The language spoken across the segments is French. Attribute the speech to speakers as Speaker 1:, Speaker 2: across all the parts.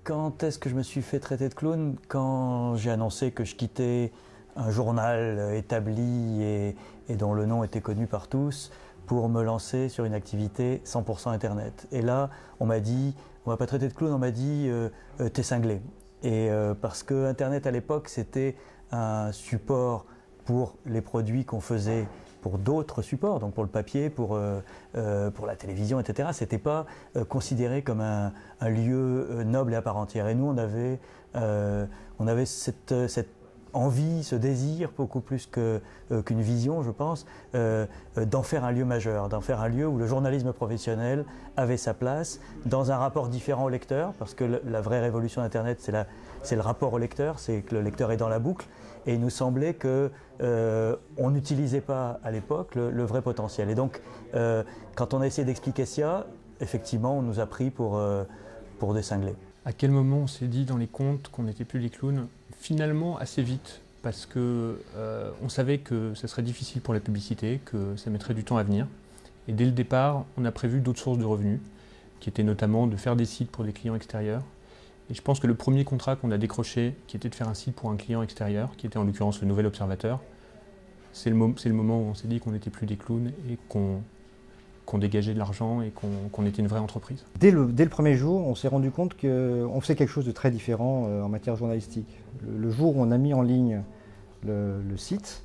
Speaker 1: Quand est-ce que je me suis fait traiter de clown? Quand j'ai annoncé que je quittais un journal établi et dont le nom était connu par tous pour me lancer sur une activité 100% Internet. Et là, on m'a dit, on m'a pas traité de clown, on m'a dit t'es cinglé. Parce que Internet à l'époque, c'était un support pour les produits qu'on faisait pour d'autres supports, donc pour le papier, pour la télévision, etc. C'était pas considéré comme un lieu noble et à part entière. Et nous, on avait cette envie, ce désir, beaucoup plus qu'une vision, je pense, d'en faire un lieu majeur, d'en faire un lieu où le journalisme professionnel avait sa place, dans un rapport différent au lecteur, parce que la vraie révolution d'Internet, c'est le rapport au lecteur, c'est que le lecteur est dans la boucle, et il nous semblait qu'on n'utilisait pas à l'époque le vrai potentiel. Et donc, quand on a essayé d'expliquer ça, effectivement, on nous a pris pour des cinglés.
Speaker 2: À quel moment on s'est dit dans les contes qu'on n'était plus les clowns? Finalement, assez vite, parce que on savait que ce serait difficile pour la publicité, que ça mettrait du temps à venir. Et dès le départ, on a prévu d'autres sources de revenus, qui étaient notamment de faire des sites pour des clients extérieurs. Et je pense que le premier contrat qu'on a décroché, qui était de faire un site pour un client extérieur, qui était en l'occurrence le Nouvel Observateur, c'est le moment où on s'est dit qu'on n'était plus des clowns et qu'on dégageait de l'argent et qu'on était une vraie entreprise.
Speaker 3: Dès le premier jour, on s'est rendu compte qu'on faisait quelque chose de très différent en matière journalistique. Le jour où on a mis en ligne le site,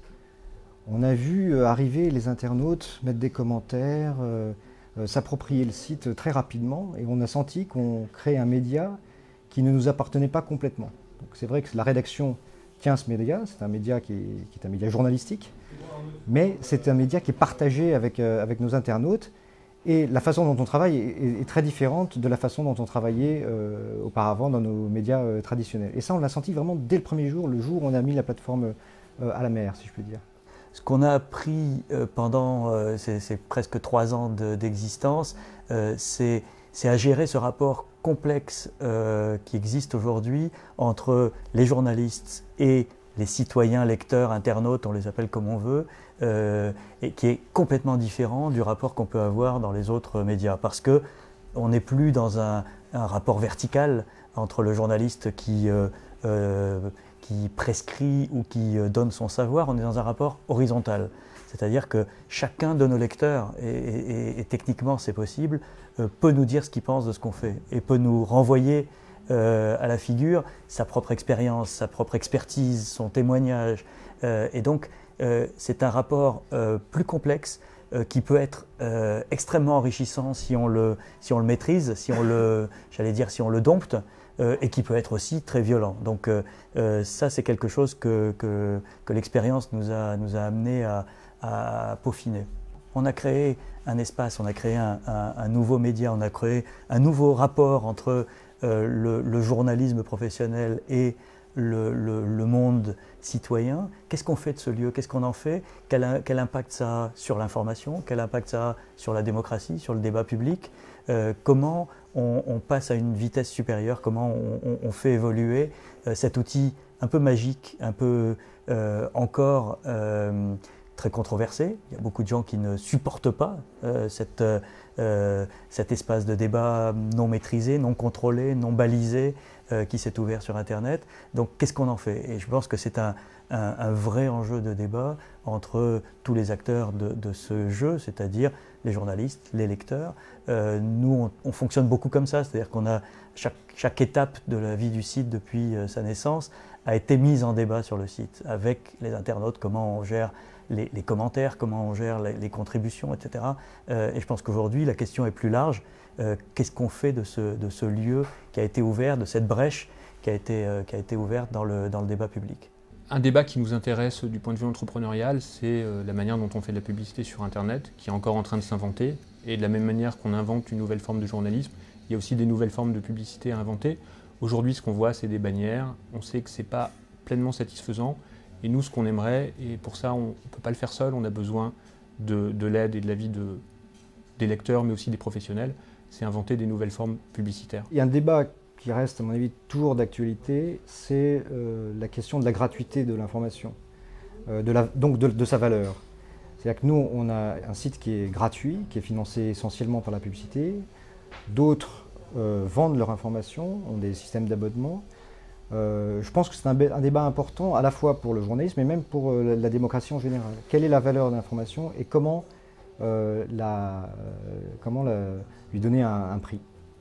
Speaker 3: on a vu arriver les internautes, mettre des commentaires, s'approprier le site très rapidement, et on a senti qu'on créait un média qui ne nous appartenait pas complètement. Donc c'est vrai que la rédaction tient ce média, c'est un média qui est un média journalistique, mais c'est un média qui est partagé avec nos internautes, et la façon dont on travaille est très différente de la façon dont on travaillait auparavant dans nos médias traditionnels. Et ça, on l'a senti vraiment dès le premier jour, le jour où on a mis la plateforme à la mer, si je puis dire.
Speaker 1: Ce qu'on a appris pendant ces presque 3 ans d'existence, c'est à gérer ce rapport complexe qui existe aujourd'hui entre les journalistes et les citoyens, lecteurs, internautes, on les appelle comme on veut, et qui est complètement différent du rapport qu'on peut avoir dans les autres médias. Parce qu'on n'est plus dans un rapport vertical entre le journaliste qui prescrit ou qui donne son savoir, on est dans un rapport horizontal. C'est-à-dire que chacun de nos lecteurs, et techniquement c'est possible, peut nous dire ce qu'il pense de ce qu'on fait et peut nous renvoyer à la figure sa propre expérience, sa propre expertise, son témoignage. Et donc c'est un rapport plus complexe qui peut être extrêmement enrichissant si on le maîtrise, si on le dompte, et qui peut être aussi très violent. Donc ça c'est quelque chose que l'expérience nous a amené à peaufiner. On a créé un espace, on a créé un nouveau média, on a créé un nouveau rapport entre le journalisme professionnel et le monde citoyen. Qu'est-ce qu'on fait de ce lieu? Qu'est-ce qu'on en fait? Quel impact ça a sur l'information? Quel impact ça a sur la démocratie, sur le débat public? Comment on passe à une vitesse supérieure? Comment on fait évoluer cet outil un peu magique, un peu encore très controversé? Il y a beaucoup de gens qui ne supportent pas cet espace de débat non maîtrisé, non contrôlé, non balisé qui s'est ouvert sur Internet. Donc qu'est-ce qu'on en fait? Et je pense que c'est un vrai enjeu de débat entre tous les acteurs de ce jeu, c'est-à-dire les journalistes, les lecteurs. Nous, on fonctionne beaucoup comme ça, c'est-à-dire qu'on a chaque étape de la vie du site depuis sa naissance a été mise en débat sur le site, avec les internautes, comment on gère les commentaires, comment on gère les contributions, etc. Et je pense qu'aujourd'hui, la question est plus large. Qu'est-ce qu'on fait de ce lieu qui a été ouvert, de cette brèche qui a été ouverte dans le débat public?
Speaker 2: Un débat qui nous intéresse du point de vue entrepreneurial, c'est la manière dont on fait de la publicité sur Internet, qui est encore en train de s'inventer. Et de la même manière qu'on invente une nouvelle forme de journalisme, il y a aussi des nouvelles formes de publicité à inventer. Aujourd'hui, ce qu'on voit, c'est des bannières. On sait que ce n'est pas pleinement satisfaisant. Et nous, ce qu'on aimerait, et pour ça, on ne peut pas le faire seul, on a besoin de l'aide et de l'avis des lecteurs, mais aussi des professionnels, c'est inventer des nouvelles formes publicitaires.
Speaker 3: Il y a un débat qui reste, à mon avis, toujours d'actualité, c'est la question de la gratuité de l'information, donc de sa valeur. C'est-à-dire que nous, on a un site qui est gratuit, qui est financé essentiellement par la publicité. D'autres vendent leur information, ont des systèmes d'abonnement. Je pense que c'est un débat important à la fois pour le journalisme, mais même pour la démocratie en général. Quelle est la valeur de l'information et comment lui donner un prix ?